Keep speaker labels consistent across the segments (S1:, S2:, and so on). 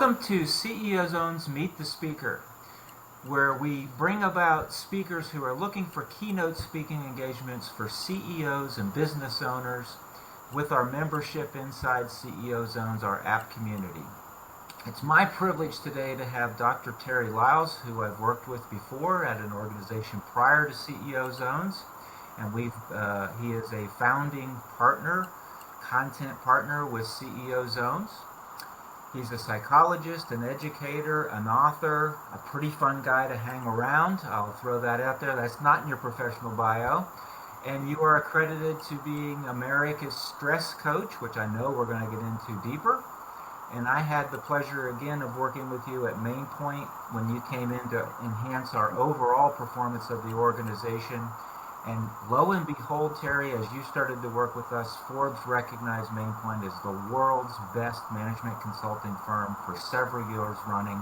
S1: Welcome to CEO Zone's Meet the Speaker, where we bring about speakers who are looking for keynote speaking engagements for CEOs and business owners with our membership inside CEO Zones, our app community. It's my privilege today to have Dr. Terry Lyles, who I've worked with before at an organization prior to CEO Zones, and he is a founding partner, content partner with CEO Zones. He's a psychologist, an educator, an author, a pretty fun guy to hang around. I'll throw that out there. That's not in your professional bio. And you are accredited to being America's stress coach, which I know we're going to get into deeper. And I had the pleasure again of working with you at Main Point when you came in to enhance our overall performance of the organization. And lo and behold, Terry, as you started to work with us, Forbes recognized Main Point as the world's best management consulting firm for several years running.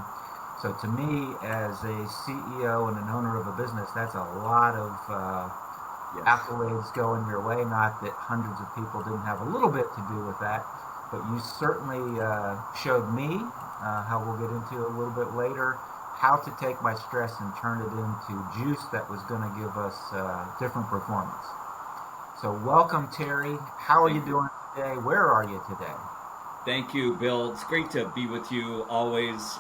S1: So to me, as a CEO and an owner of a business, that's a lot of accolades going your way. Not that hundreds of people didn't have a little bit to do with that, but you certainly showed me, how we'll get into a little bit later, how to take my stress and turn it into juice that was going to give us different performance. So welcome, Terry. How are you doing today? Where are you today?
S2: Thank you, Bill. It's great to be with you always.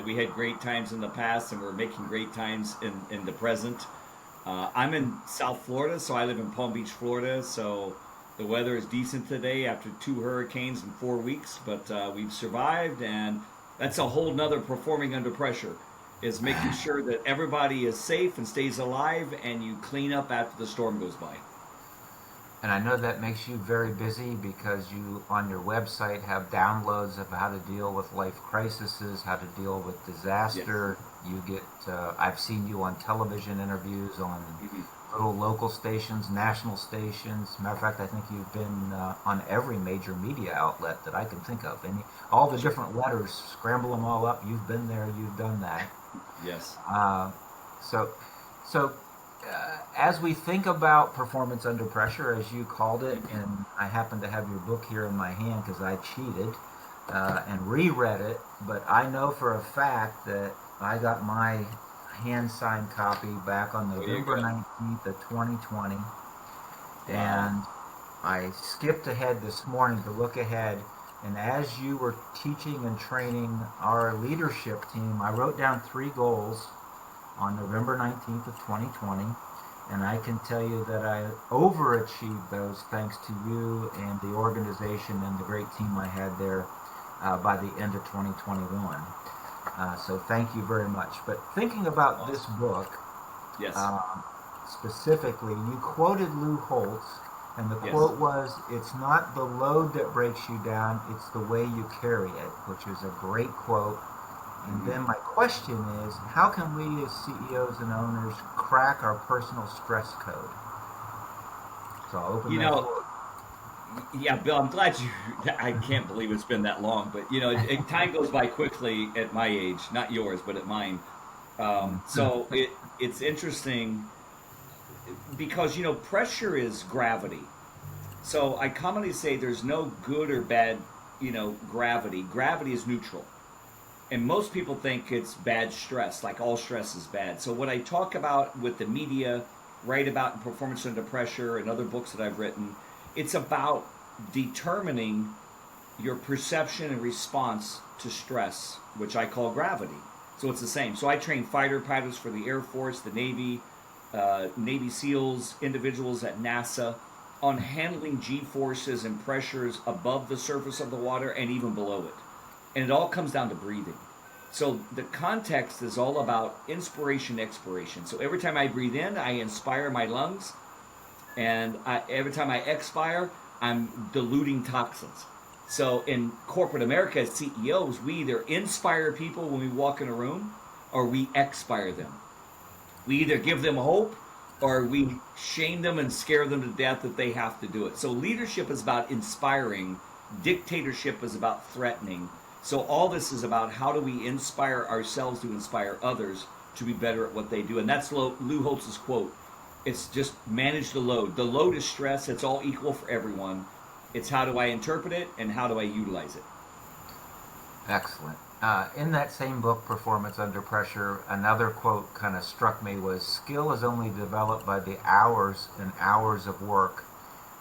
S2: We had great times in the past, and we're making great times in the present. I'm in South Florida, so I live in Palm Beach, Florida. So the weather is decent today after 2 hurricanes in 4 weeks, but we've survived, and that's a whole nother performing under pressure, is making sure that everybody is safe and stays alive, and you clean up after the storm goes by.
S1: And I know that makes you very busy because you, on your website, have downloads of how to deal with life crises, how to deal with disaster.
S2: Yes.
S1: You get, I've seen you on television interviews on
S2: Mhm.
S1: little local stations, national stations. Matter of fact, I think you've been on every major media outlet that I can think of. All the different letters, scramble them all up. You've been there, you've done that.
S2: Yes.
S1: So, as we think about performance under pressure, as you called it, and I happen to have your book here in my hand because I cheated and reread it, but I know for a fact that I got my hand-signed copy back on
S2: There you
S1: November
S2: go.
S1: 19th of 2020,
S2: Wow.
S1: and I skipped ahead this morning to look ahead, and as you were teaching and training our leadership team, I wrote down 3 goals on November 19th of 2020, and I can tell you that I overachieved those thanks to you and the organization and the great team I had there by the end of 2021. So thank you very much. But thinking about this
S2: Awesome.
S1: book,
S2: Yes.
S1: uh, specifically, you quoted Lou Holtz, and the
S2: Yes.
S1: quote was, "It's not the load that breaks you down, it's the way you carry it," which is a great quote. And
S2: Mhm.
S1: then my question is, how can we as CEOs and owners crack our personal stress code? So I'll open
S2: You
S1: that
S2: know,
S1: floor.
S2: Yeah, Bill, I'm glad you. I can't believe it's been that long, but time goes by quickly at my age, not yours, but at mine. It's interesting because pressure is gravity. So I commonly say there's no good or bad, gravity. Gravity is neutral, and most people think it's bad stress, like all stress is bad. So what I talk about with the media, write about in Performance Under Pressure and other books that I've written, it's about determining your perception and response to stress, which I call gravity. So it's the same. So I train fighter pilots for the Air Force, the Navy, Navy SEALs, individuals at NASA on handling G forces and pressures above the surface of the water and even below it. And it all comes down to breathing. So the context is all about inspiration, expiration. So every time I breathe in, I inspire my lungs, and every time I expire, I'm diluting toxins. So in corporate America, as CEOs, we either inspire people when we walk in a room, or we expire them. We either give them hope, or we shame them and scare them to death that they have to do it. So leadership is about inspiring. Dictatorship is about threatening. So all this is about how do we inspire ourselves to inspire others to be better at what they do. And that's Lou Holtz's quote. It's just manage the load. The load is stress. It's all equal for everyone. It's how do I interpret it and how do I utilize it.
S1: Excellent. In that same book, Performance Under Pressure, another quote kind of struck me was skill is only developed by the hours and hours of work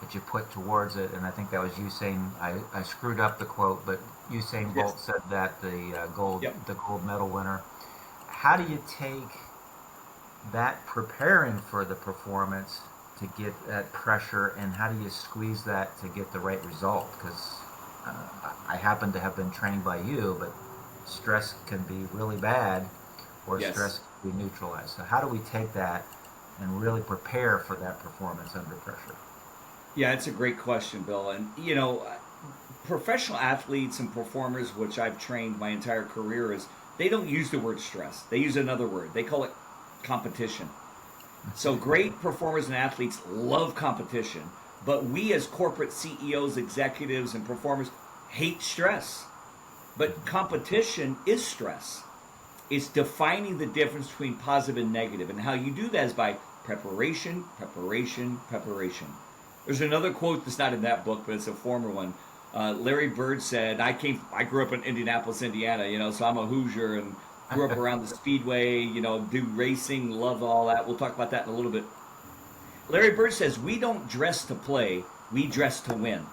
S1: that you put towards it. And I think that was Usain. I screwed up the quote, but Usain
S2: Yes.
S1: Bolt said that
S2: Yep.
S1: the gold medal winner. How do you take that preparing for the performance to get that pressure, and how do you squeeze that to get the right result? Because I happen to have been trained by you, but stress can be really bad, or
S2: Yes.
S1: stress can be neutralized. So how do we take that and really prepare for that performance under pressure?
S2: Yeah, it's a great question, Bill. And you know, professional athletes and performers, which I've trained my entire career, is they don't use the word stress. They use another word. They call it competition. So great performers and athletes love competition, but we as corporate CEOs, executives, and performers hate stress. But competition is stress. It's defining the difference between positive and negative, and how you do that is by preparation, preparation, preparation. There's another quote that's not in that book, but it's a former one. Larry Bird said, I grew up in Indianapolis, Indiana, so I'm a Hoosier and grew up around the Speedway, do racing, love all that. We'll talk about that in a little bit. Larry Bird says, we don't dress to play, we dress to win.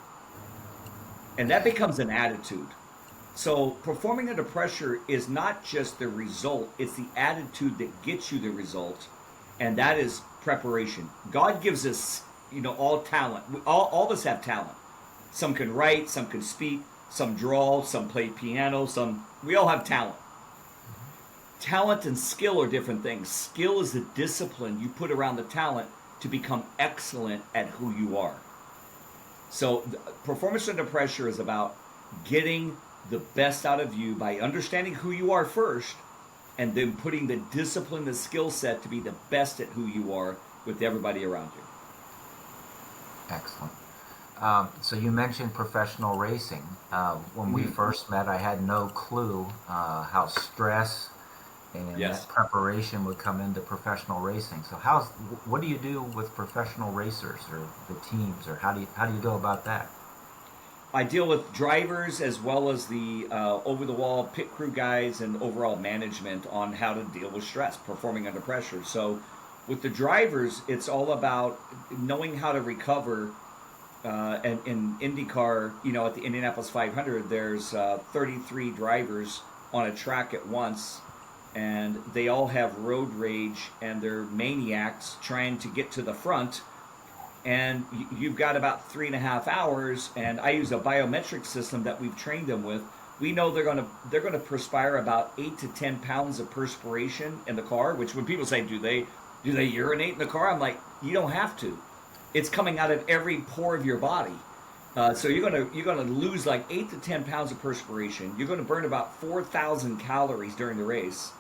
S2: And that becomes an attitude. So performing under pressure is not just the result, it's the attitude that gets you the result, and that is preparation. God gives us, all talent. All of us have talent. Some can write, some can speak, some draw, some play piano, we all have talent. Talent and skill are different things. Skill is the discipline you put around the talent to become excellent at who you are. So performance under pressure is about getting the best out of you by understanding who you are first, and then putting the discipline, the skill set to be the best at who you are with everybody around you.
S1: Excellent. So you mentioned professional racing. When we
S2: Mm-hmm.
S1: first met, I had no clue how stress and
S2: Yes.
S1: that preparation would come into professional racing. So what do you do with professional racers or the teams, or how do you go about that?
S2: I deal with drivers as well as the over the wall pit crew guys and overall management on how to deal with stress, performing under pressure. So, with the drivers, it's all about knowing how to recover. And in IndyCar, at the Indianapolis 500, there's 33 drivers on a track at once, and they all have road rage and they're maniacs trying to get to the front, and you've got about 3.5 hours, and I use a biometric system that we've trained them with. We know they're gonna perspire about 8 to 10 pounds of perspiration in the car, which when people say, do they urinate in the car, I'm like, you don't have to. It's coming out of every pore of your body. So you're gonna lose like 8 to 10 pounds of perspiration. You're gonna burn about 4,000 calories during the race,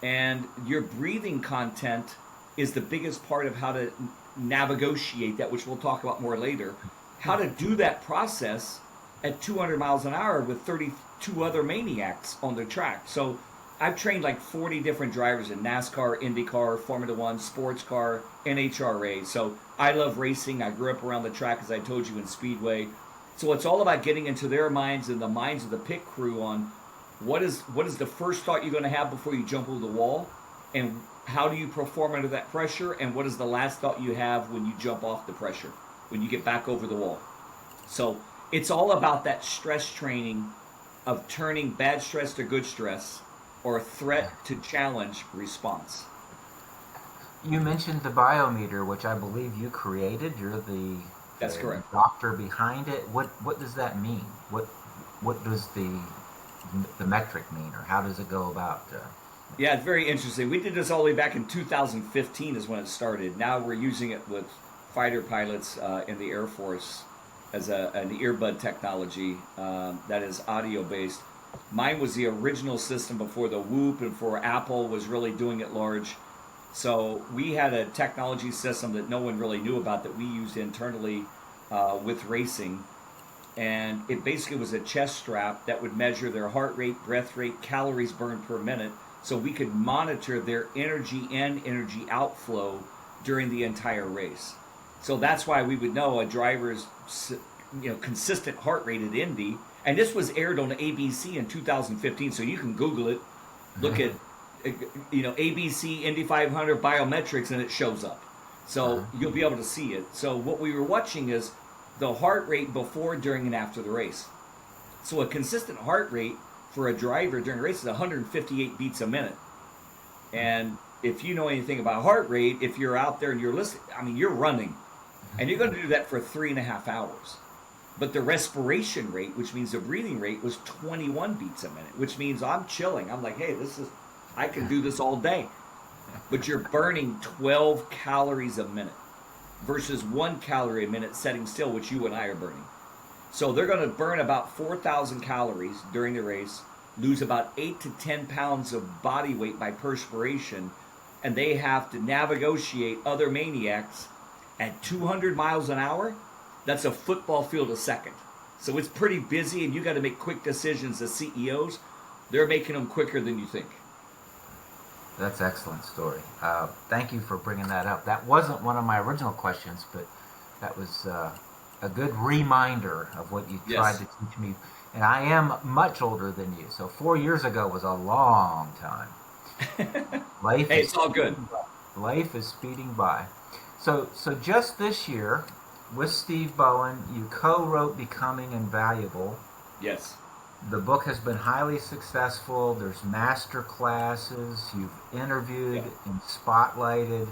S2: and your breathing content is the biggest part of how to navigate that, which we'll talk about more later. How to do that process at 200 miles an hour with 32 other maniacs on the track. So I've trained like 40 different drivers in NASCAR, IndyCar, Formula One, sports car, NHRA. So I love racing. I grew up around the track, as I told you, in Speedway. So it's all about getting into their minds and the minds of the pit crew on what is the first thought you're going to have before you jump over the wall, and how do you perform under that pressure, and what is the last thought you have when you jump off the pressure, when you get back over the wall. So it's all about that stress training of turning bad stress to good stress, or threat to challenge response.
S1: You mentioned the biometer, which I believe you created. You're
S2: That's
S1: the
S2: correct.
S1: doctor behind it. What does that mean? What does the metric mean, or how does it go about?
S2: Yeah, it's very interesting. We did this all the way back in 2015 is when it started. Now we're using it with fighter pilots in the Air Force as an earbud technology that is audio based. Mine was the original system before the Whoop and before Apple was really doing it large. So we had a technology system that no one really knew about that we used internally with racing. And it basically was a chest strap that would measure their heart rate, breath rate, calories burned per minute, so we could monitor their energy in, energy outflow during the entire race. So that's why we would know a driver's consistent heart rate at Indy, And this was aired on ABC in 2015, so you can Google it, look at, ABC Indy 500 biometrics, and it shows up. So you'll be able to see it. So what we were watching is the heart rate before, during, and after the race. So a consistent heart rate for a driver during a race is 158 beats a minute. And if you know anything about heart rate, if you're out there and you're listening, I mean, you're running. And you're going to do that for 3.5 hours. But the respiration rate, which means the breathing rate, was 21 beats a minute, which means I'm chilling. I'm like, hey, I can do this all day. But you're burning 12 calories a minute versus 1 calorie a minute sitting still, which you and I are burning. So they're going to burn about 4,000 calories during the race, lose about 8 to 10 pounds of body weight by perspiration, and they have to negotiate other maniacs at 200 miles an hour. That's a football field a second. So it's pretty busy, and you got to make quick decisions as CEOs. They're making them quicker than you think.
S1: That's an excellent story. Thank you for bringing that up. That wasn't one of my original questions, but that was a good reminder of what you tried to teach me. And I am much older than you, so 4 years ago was a long time.
S2: Hey, it's all good.
S1: Life is speeding by. So just this year, with Steve Bowen, you co-wrote Becoming Invaluable.
S2: Yes.
S1: The book has been highly successful. There's master classes. You've interviewed and spotlighted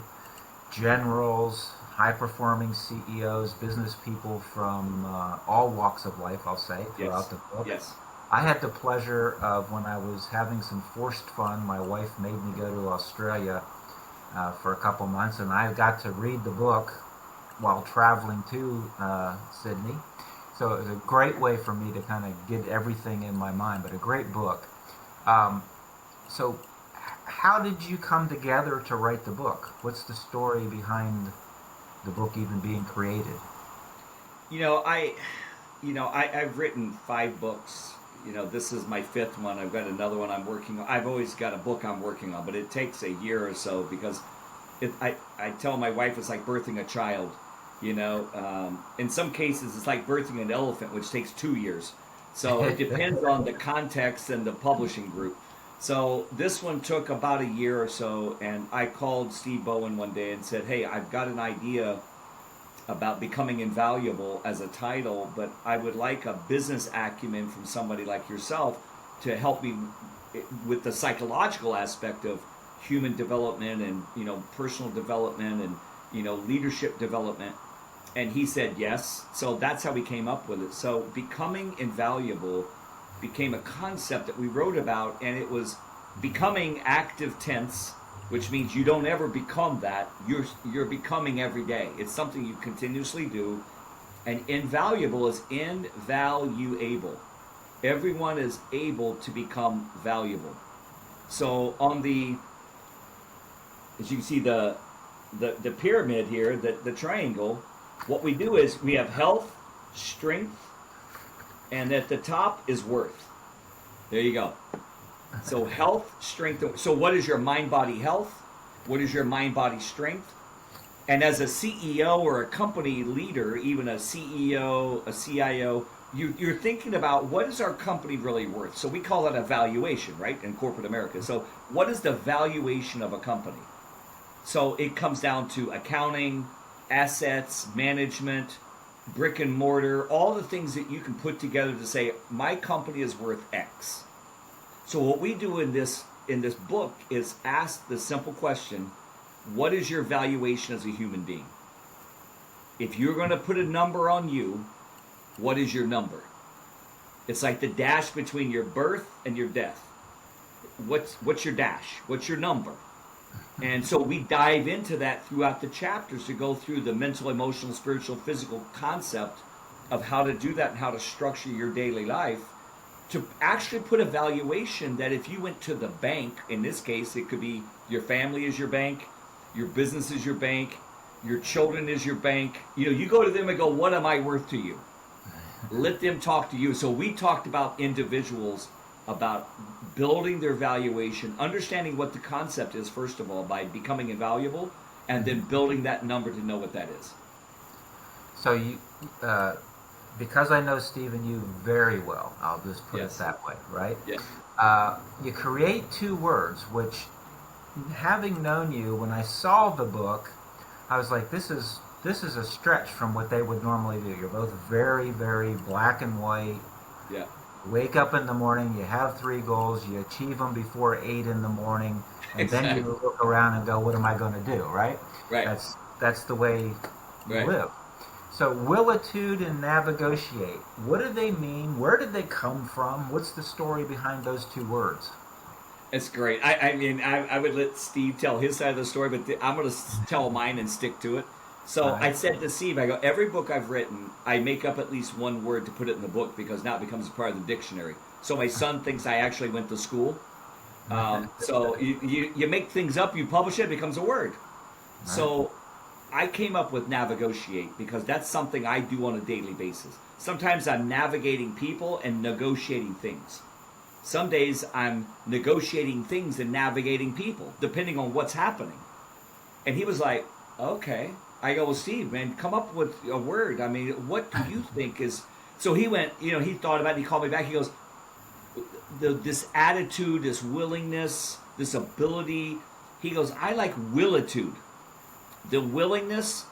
S1: generals, high-performing CEOs, business people from all walks of life, I'll say, throughout the book.
S2: Yes.
S1: I had the pleasure of, when I was having some forced fun, my wife made me go to Australia for a couple months, and I got to read the book while traveling to Sydney. So it was a great way for me to kind of get everything in my mind, but a great book. So how did you come together to write the book? What's the story behind the book even being created?
S2: I've written 5 books. This is my 5th one. I've got another one I'm working on. I've always got a book I'm working on, but it takes a year or so because I tell my wife it's like birthing a child. In some cases it's like birthing an elephant, which takes 2 years. So it depends on the context and the publishing group. So this one took about a year or so, and I called Steve Bowen one day and said, hey, I've got an idea about becoming invaluable as a title, but I would like a business acumen from somebody like yourself to help me with the psychological aspect of human development and personal development and leadership development. And he said yes. So that's how we came up with it. So becoming invaluable became a concept that we wrote about, and it was becoming active tense, which means you don't ever become that. You're becoming every day. It's something you continuously do. And invaluable is invaluable. Everyone is able to become valuable. So as you can see the pyramid here, the triangle, what we do is we have health, strength, and at the top is worth. There you go. So health, strength. So what is your mind-body health? What is your mind-body strength? And as a CEO or a company leader, even a CEO, a CIO, you're thinking about what is our company really worth? So we call it a valuation, right, in corporate America. So what is the valuation of a company? So it comes down to accounting, assets, management, brick and mortar, all the things that you can put together to say, my company is worth X. So what we do in this book is ask the simple question, what is your valuation as a human being? If you're going to put a number on you, what is your number? It's like the dash between your birth and your death. What's your dash? What's your number? And so we dive into that throughout the chapters to go through the mental, emotional, spiritual, physical concept of how to do that and how to structure your daily life to actually put a valuation that if you went to the bank, in this case, it could be your family is your bank, your business is your bank, your children is your bank. You go to them and go, what am I worth to you? Let them talk to you. So we talked about individuals, about building their valuation, understanding what the concept is, first of all, by becoming invaluable, and then building that number to know what that is.
S1: So because I know Steve and you very well, I'll just put it
S2: Yes.
S1: that way, right?
S2: Yeah.
S1: You create two words, which, having known you, when I saw the book, I was like, this is a stretch from what they would normally do. You're both very, very black and white.
S2: Yeah.
S1: Wake up in the morning, you have three goals, you achieve them before 8 in the morning, and then
S2: Exactly.
S1: you look around and go, what am I going to do, right?
S2: Right.
S1: That's the way you
S2: Right.
S1: live. So willitude and navigate, what do they mean? Where did they come from? What's the story behind those two words?
S2: It's great. I mean, I would let Steve tell his side of the story, but I'm going to tell mine and stick to it.
S1: All
S2: So
S1: right.
S2: I said to Steve, I go, every book I've written, I make up at least one word to put it in the book because now it becomes a part of the dictionary. So my son thinks I actually went to school. So you make things up, you publish it, it becomes a word.
S1: Right.
S2: So I came up with navigate because that's something I do on a daily basis. Sometimes I'm navigating people and negotiating things. Some days I'm negotiating things and navigating people, depending on what's happening. And he was like, okay. I go, well, Steve, man, come up with a word. I mean, what do you think is. So he went, he thought about it, he called me back. He goes, this attitude, this willingness, this ability. He goes, I like willitude. The willingness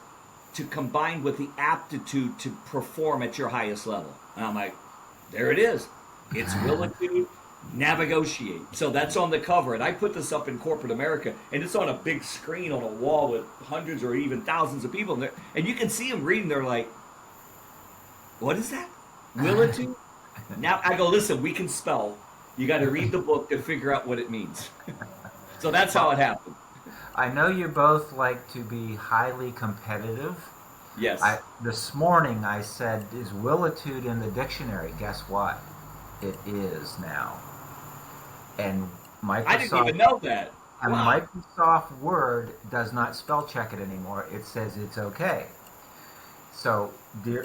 S2: to combine with the aptitude to perform at your highest level. And I'm like, there it is. It's willitude, navigate. So that's on the cover. And I put this up in corporate America, and it's on a big screen on a wall with hundreds or even thousands of people in there. And you can see them reading. They're like, what is that? Willitude? Now I go, listen, we can spell. You got to read the book to figure out what it means. So that's how it happened.
S1: I know you both like to be highly competitive.
S2: Yes.
S1: This morning I said, is willitude in the dictionary? Guess what? It is now. And
S2: I didn't
S1: Microsoft
S2: even know that.
S1: and
S2: Wow.
S1: Microsoft Word does not spell check it anymore. It says it's okay. So,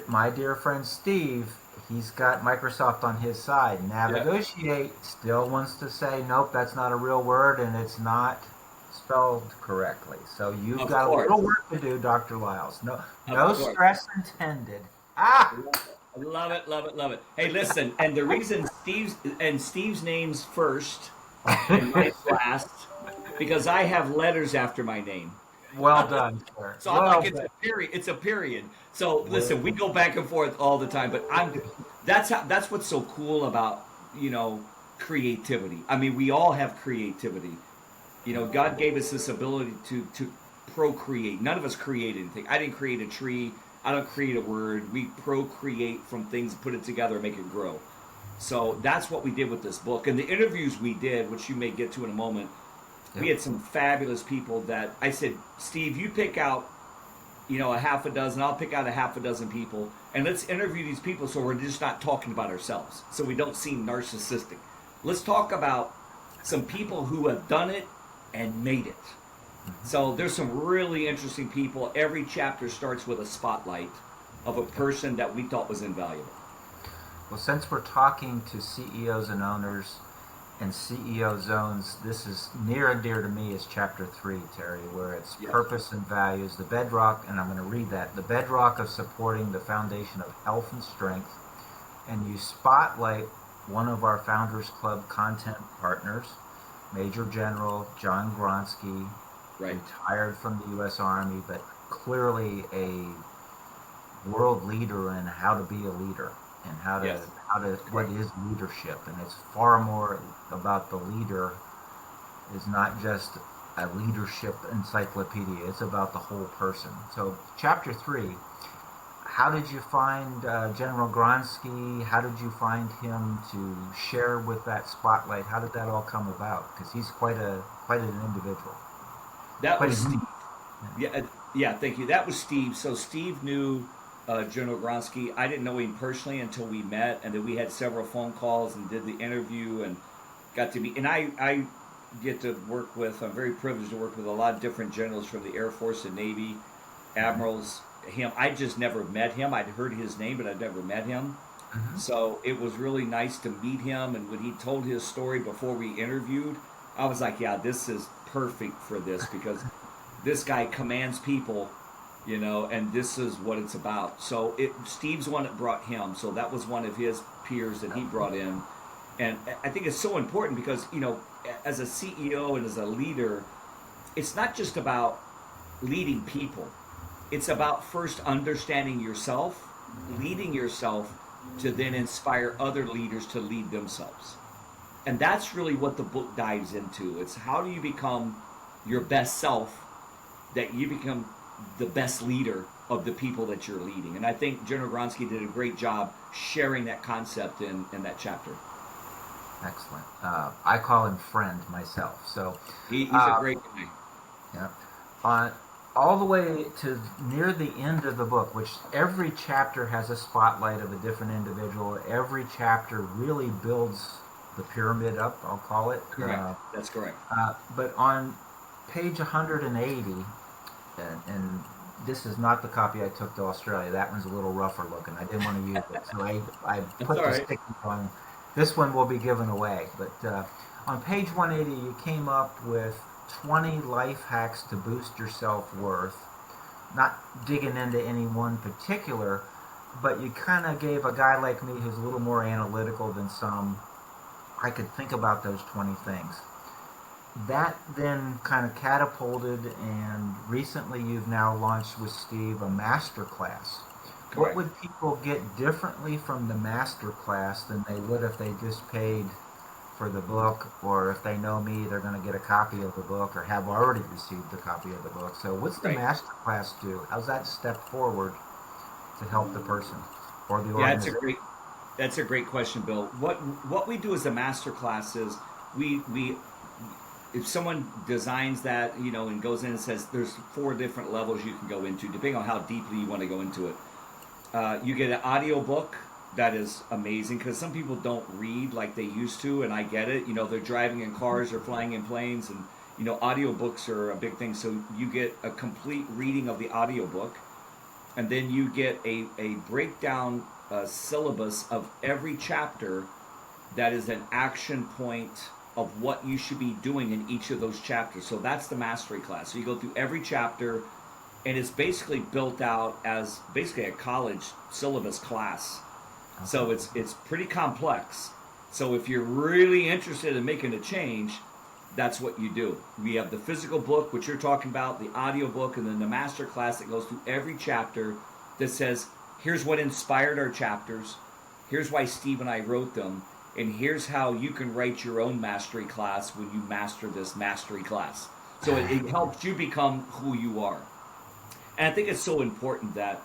S1: my dear friend Steve, he's got Microsoft on his side.
S2: Yeah.
S1: Navigate still wants to say, nope, that's not a real word and it's not spelled correctly. So you've
S2: Of
S1: got a
S2: course.
S1: little work to do, Dr. Lyles. No,
S2: Of
S1: no
S2: course.
S1: stress intended. Ah!
S2: Love it, love it, love it. Hey, listen, and the reason Steve's name's first and mine's last because I have letters after my name.
S1: Well done, sir.
S2: So I'm
S1: Well
S2: like, it's a
S1: done.
S2: period. It's a period. So listen, we
S1: Well
S2: go back and forth all the time, but that's what's so cool about creativity. I mean, we all have creativity. God gave us this ability to procreate. None of us create anything. I didn't create a tree. I don't create a word. We procreate from things, put it together, and make it grow. So that's what we did with this book. And the interviews we did, which you may get to in a moment, we
S1: Yep.
S2: had some fabulous people that I said, Steve, you pick out, a half a dozen. I'll pick out a half a dozen people, and let's interview these people so we're just not talking about ourselves, so we don't seem narcissistic. Let's talk about some people who have done it and made it. So there's some really interesting people. Every chapter starts with a spotlight of a person that we thought was invaluable.
S1: Well, since we're talking to CEOs and owners and CEO zones, this is near and dear to me is chapter 3, Terry, where it's
S2: Yes.
S1: purpose and values, the bedrock, and I'm going to read that, the bedrock of supporting the foundation of health and strength. And you spotlight one of our Founders Club content partners, Major General John Gronsky,
S2: Right.
S1: retired from the U.S. Army, but clearly a world leader in how to be a leader and
S2: Yes.
S1: what is leadership, and it's far more about the leader. Is not just a leadership encyclopedia; it's about the whole person. So, chapter 3. How did you find General Gronsky? How did you find him to share with that spotlight? How did that all come about? Because he's quite an individual.
S2: That
S1: Quite
S2: was
S1: a
S2: Steve.
S1: unique.
S2: Yeah, yeah. Thank you. That was Steve. So Steve knew General Gronsky. I didn't know him personally until we met, and then we had several phone calls and did the interview and got to meet. And I get to work with. I'm very privileged to work with a lot of different generals from the Air Force and Navy, admirals. Him, I just never met him. I'd heard his name, but I'd never met him.
S1: Mm-hmm.
S2: So it was really nice to meet him. And when he told his story before we interviewed, I was like, yeah, this is perfect for this because this guy commands people and this is what it's about. So Steve's the one that brought him. So that was one of his peers that he brought in. And I think it's so important because, as a CEO and as a leader, it's not just about leading people. It's about first understanding yourself, leading yourself to then inspire other leaders to lead themselves. And that's really what the book dives into. It's how do you become your best self, that you become the best leader of the people that you're leading. And I think General Gronsky did a great job sharing that concept in that chapter.
S1: Excellent. I call him friend myself. So
S2: He's a great guy.
S1: yeah. All the way to near the end of the book, which every chapter has a spotlight of a different individual. Every chapter really builds the pyramid up, I'll call it.
S2: Correct. That's correct.
S1: But on page 180, and this is not the copy I took to Australia. That one's a little rougher looking. I didn't want to use it, so I put the sticky on. This one will be given away. But on page 180, you came up with 20 life hacks to boost your self-worth. Not digging into any one particular, but you kind of gave a guy like me who's a little more analytical than some, I could think about those 20 things. That then kind of catapulted, and recently you've now launched with Steve a master class.
S2: Correct.
S1: What would people get differently from the master class than they would if they just paid for the book, or if they know me, they're going to get a copy of the book or have already received a copy of the book? So what's the master class do? How's that step forward to help the person or the organization?
S2: That's a great question, Bill. What we do as a master class is we if someone designs that, and goes in and says there's 4 different levels you can go into, depending on how deeply you want to go into it. You get an audio book that is amazing because some people don't read like they used to, and I get it. They're driving in cars or flying in planes, and audio books are a big thing. So you get a complete reading of the audio book, and then you get a breakdown syllabus of every chapter that is an action point of what you should be doing in each of those chapters. So that's the mastery class. So you go through every chapter, and it's basically built out as basically a college syllabus class. Okay. So it's pretty complex. So if you're really interested in making a change, that's what you do. We have the physical book, which you're talking about, the audio book, and then the master class that goes through every chapter that says, here's what inspired our chapters, here's why Steve and I wrote them, and here's how you can write your own mastery class when you master this mastery class. So it helps you become who you are. And I think it's so important that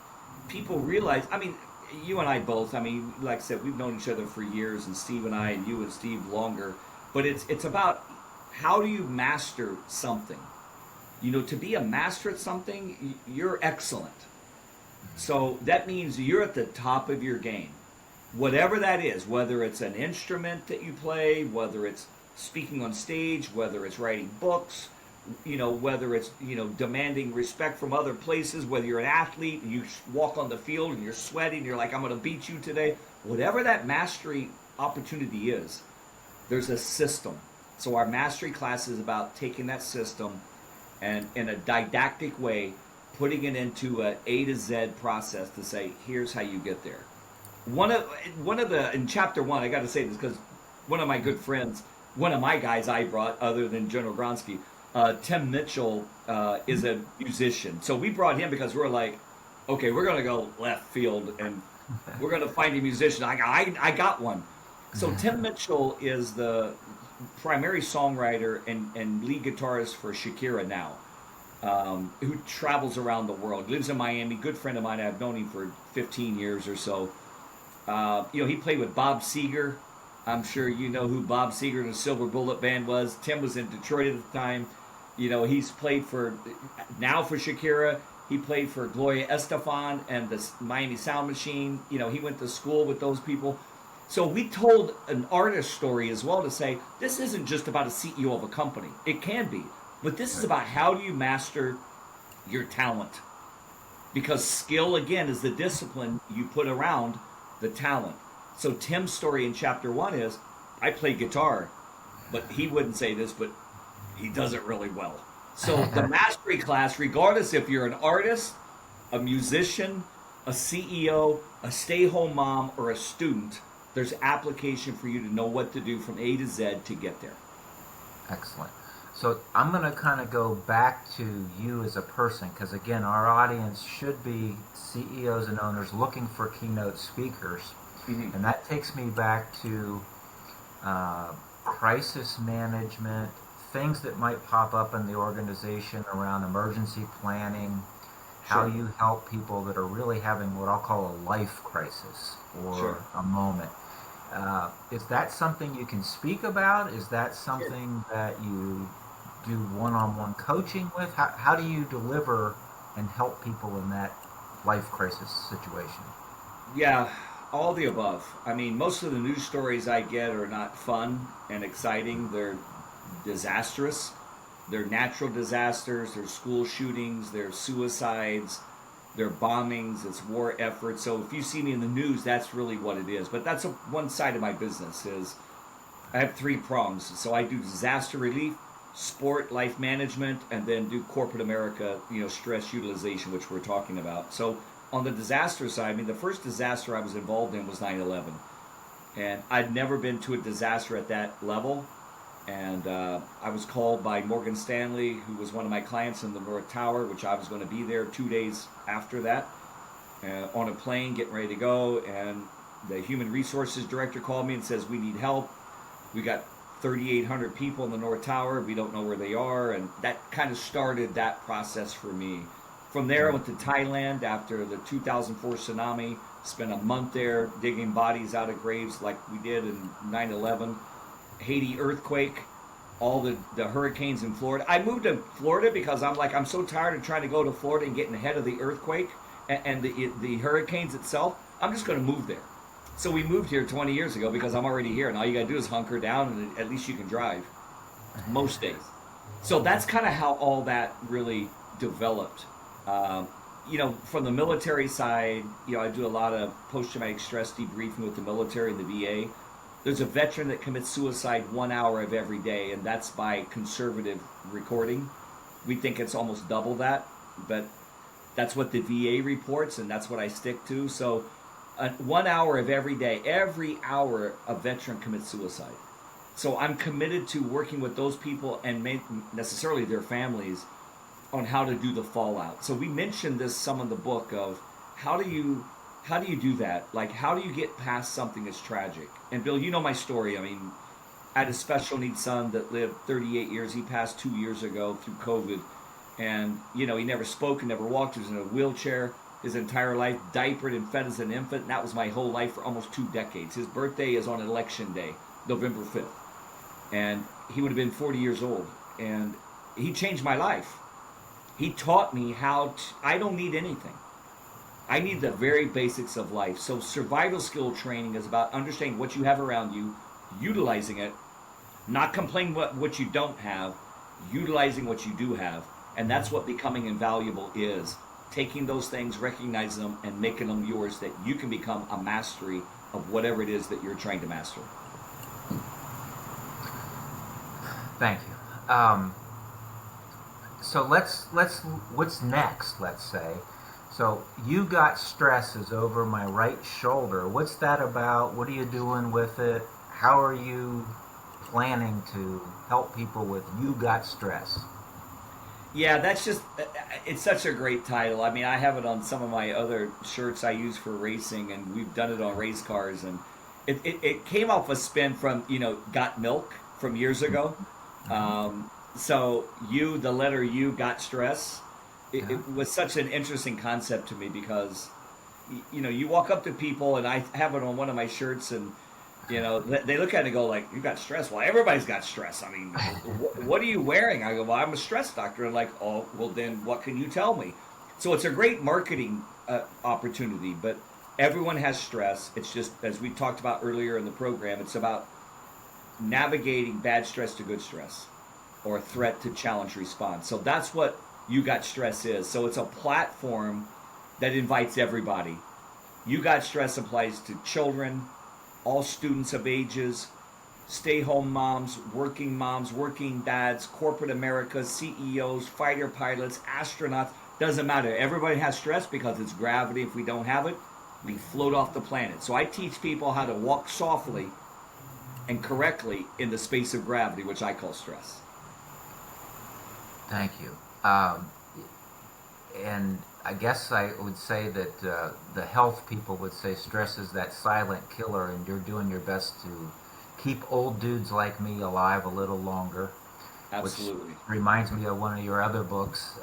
S2: people realize, you and I both, like I said, we've known each other for years, and Steve and I, and you and Steve longer, but it's about how do you master something? To be a master at something, you're excellent. So that means you're at the top of your game. Whatever that is, whether it's an instrument that you play, whether it's speaking on stage, whether it's writing books, whether it's, demanding respect from other places, whether you're an athlete and you walk on the field and you're sweating, you're like, I'm going to beat you today. Whatever that mastery opportunity is, there's a system. So our mastery class is about taking that system and in a didactic way, putting it into an A to Z process to say, here's how you get there. One of the in chapter 1, I got to say this because one of my good friends, one of my guys I brought, other than General Gronsky, Tim Mitchell is a musician. So we brought him because we're like, okay, we're gonna go left field and we're gonna find a musician. I got one. So Tim Mitchell is the primary songwriter and lead guitarist for Shakira now, who travels around the world. Lives in Miami. Good friend of mine. I've known him for 15 years or so. He played with Bob Seger. I'm sure you know who Bob Seger and the Silver Bullet Band was. Tim was in Detroit at the time. He's played for Shakira. He played for Gloria Estefan and the Miami Sound Machine. He went to school with those people. So we told an artist story as well to say, this isn't just about a CEO of a company. It can be. But this is about how do you master your talent. Because skill, again, is the discipline you put around the talent. So Tim's story in chapter 1 is, I play guitar, but he wouldn't say this, but he does it really well. So the mastery class, regardless if you're an artist a musician, a CEO, a stay-home mom, or a student, there's application for you to know what to do from A to Z to get there.
S1: Excellent. So I'm going to kind of go back to you as a person, because again, our audience should be CEOs and owners looking for keynote speakers.
S2: Mm-hmm.
S1: And that takes me back to crisis management, things that might pop up in the organization around emergency planning, how
S2: Sure.
S1: you help people that are really having what I'll call a life crisis or
S2: Sure.
S1: a moment. Is that something you can speak about? Is that
S2: Sure.
S1: something that you do one-on-one coaching with? How do you deliver and help people in that life crisis situation?
S2: Yeah, all the above. I mean, most of the news stories I get are not fun and exciting. They're disastrous. They're natural disasters, they're school shootings, they're suicides, they're bombings, it's war efforts. So if you see me in the news, that's really what it is. But that's one side of my business is I have three prongs. So I do disaster relief, sport, life management, and then do corporate America, stress utilization, which we're talking about. So on the disaster side, I mean, the first disaster I was involved in was 9/11. And I'd never been to a disaster at that level. And I was called by Morgan Stanley, who was one of my clients in the North Tower, which I was going to be there 2 days after that, on a plane, getting ready to go. And the human resources director called me and says, "We need help. We got 3,800 people in the North Tower. We don't know where they are." And that kind of started that process for me. From there, I went to Thailand after the 2004 tsunami, spent a month there digging bodies out of graves like we did in 9/11. Haiti earthquake, all the hurricanes in Florida. I moved to Florida because I'm so tired of trying to go to Florida and getting ahead of the earthquake and the hurricanes itself. I'm just going to move there. So we moved here 20 years ago because I'm already here, and all you got to do is hunker down, and at least you can drive most days. So that's kind of how all that really developed. From the military side, I do a lot of post-traumatic stress debriefing with the military and the VA. There's a veteran that commits suicide 1 hour of every day, and that's by conservative recording. We think it's almost double that, but that's what the VA reports, and that's what I stick to. So 1 hour of every hour a veteran commits suicide. So I'm committed to working with those people and necessarily their families on how to do the fallout. So we mentioned this some in the book of how do you do that? Like, how do you get past something that's tragic? And Bill, you know my story. I mean, I had a special needs son that lived 38 years. He passed 2 years ago through COVID. And, he never spoke and never walked. He was in a wheelchair his entire life, diapered and fed as an infant. And that was my whole life for almost 2 decades. His birthday is on election day, November 5th. And he would have been 40 years old. And he changed my life. He taught me I don't need anything. I need the very basics of life. So survival skill training is about understanding what you have around you, utilizing it, not complaining what you don't have, utilizing what you do have. And that's what becoming invaluable is. Taking those things, recognizing them, and making them yours that you can become a mastery of whatever it is that you're trying to master.
S1: Thank you. So what's next, let's say? So you got stress is over my right shoulder. What's that about? What are you doing with it? How are you planning to help people with you got stress?
S2: Yeah, it's such a great title. I mean, I have it on some of my other shirts I use for racing, and we've done it on race cars. And it came off a spin from, Got Milk from years ago. So the letter U, got stress. It was such an interesting concept to me because, you walk up to people, and I have it on one of my shirts, and, they look at it and go like, "You got stress?" Well, everybody's got stress. I mean, what are you wearing? I go, "Well, I'm a stress doctor." And like, "Oh, well, then what can you tell me?" So it's a great marketing opportunity, but everyone has stress. It's just, as we talked about earlier in the program, it's about navigating bad stress to good stress, or threat to challenge response. So that's what You Got Stress is. So it's a platform that invites everybody. You Got Stress applies to children, all students of ages, stay-home moms, working dads, corporate America, CEOs, fighter pilots, astronauts, Doesn't matter. Everybody has stress because it's gravity. If we don't have it, we float off the planet. So I teach people how to walk softly and correctly in the space of gravity, which I call stress.
S1: Thank you. And I guess I would say that the health people would say stress is that silent killer, and you're doing your best to keep old dudes like me alive a little longer.
S2: Absolutely.
S1: Which reminds me of one of your other books,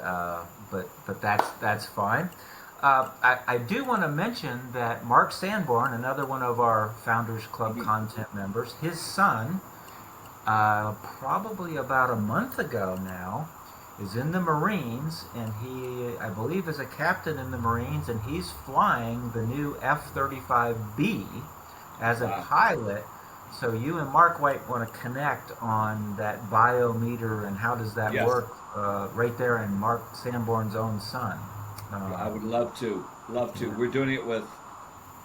S1: but that's fine. I do want to mention that Mark Sanborn, another one of our Founders Club content members, his son, probably about a month ago now, is in the Marines, and he, I believe, is a captain in the Marines, and he's flying the new F-35B as a pilot. So you and Mark might want to connect on that biometer and how does that work right there in Mark Sanborn's own son.
S2: I would love to. Love to. We're doing it with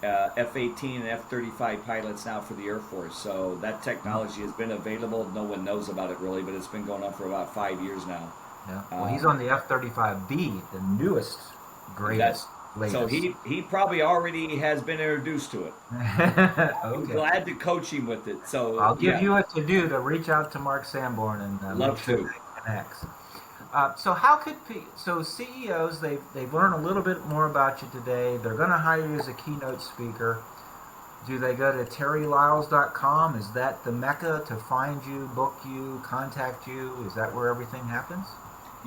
S2: F-18 and F-35 pilots now for the Air Force. So that technology has been available. No one knows about it really, but it's been going on for about 5 years now.
S1: Yeah. Well, he's on the F-35B, the newest, greatest, latest.
S2: So he probably already has been introduced to it.
S1: Okay.
S2: I'm glad to coach him with it. So
S1: I'll give you a to-do to reach out to Mark Sanborn and
S2: love
S1: make sure
S2: to.
S1: that connects. So CEOs, they've learned a little bit more about you today. They're going to hire you as a keynote speaker. Do they go to terrylyles.com? Is that the mecca to find you, book you, contact you? Is that where everything happens?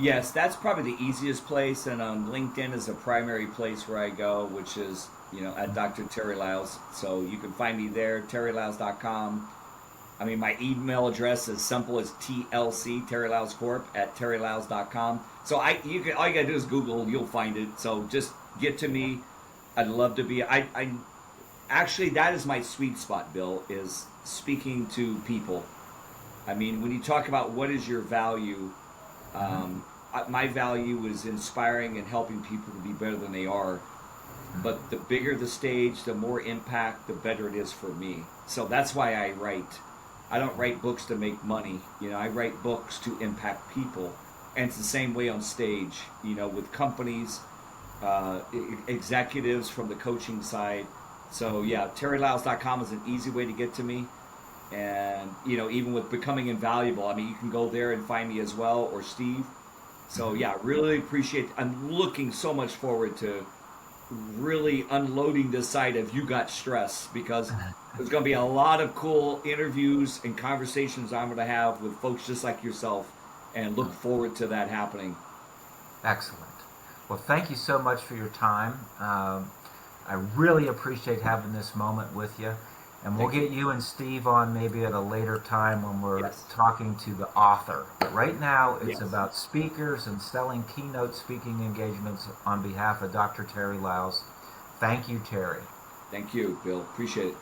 S2: Yes, that's probably the easiest place, and LinkedIn is a primary place where I go, which is, at Dr. Terry Lyles. So you can find me there, terrylyles.com. I mean, my email address is simple as TLC, Terry Lyles Corp, at terrylyles.com. So all you gotta do is Google, you'll find it. So just get to me. I'd love to be. Actually, that is my sweet spot, Bill, is speaking to people. I mean, when you talk about what is your value, my value is inspiring and helping people to be better than they are. But the bigger the stage, the more impact, the better it is for me. So that's why I write. I don't write books to make money. I write books to impact people. And it's the same way on stage, with companies, executives from the coaching side. So yeah, terrylyles.com is an easy way to get to me. And, even with becoming invaluable, I mean, you can go there and find me as well, or Steve. So yeah, really appreciate it. I'm looking so much forward to really unloading this side of You Got Stress, because there's going to be a lot of cool interviews and conversations I'm going to have with folks just like yourself, and look forward to that happening.
S1: Excellent. Well, thank you so much for your time. I really appreciate having this moment with you. And we'll get you and Steve on maybe at a later time when we're talking to the author. But right now, it's about speakers and selling keynote speaking engagements on behalf of Dr. Terry Lyles. Thank you, Terry.
S2: Thank you, Bill. Appreciate it.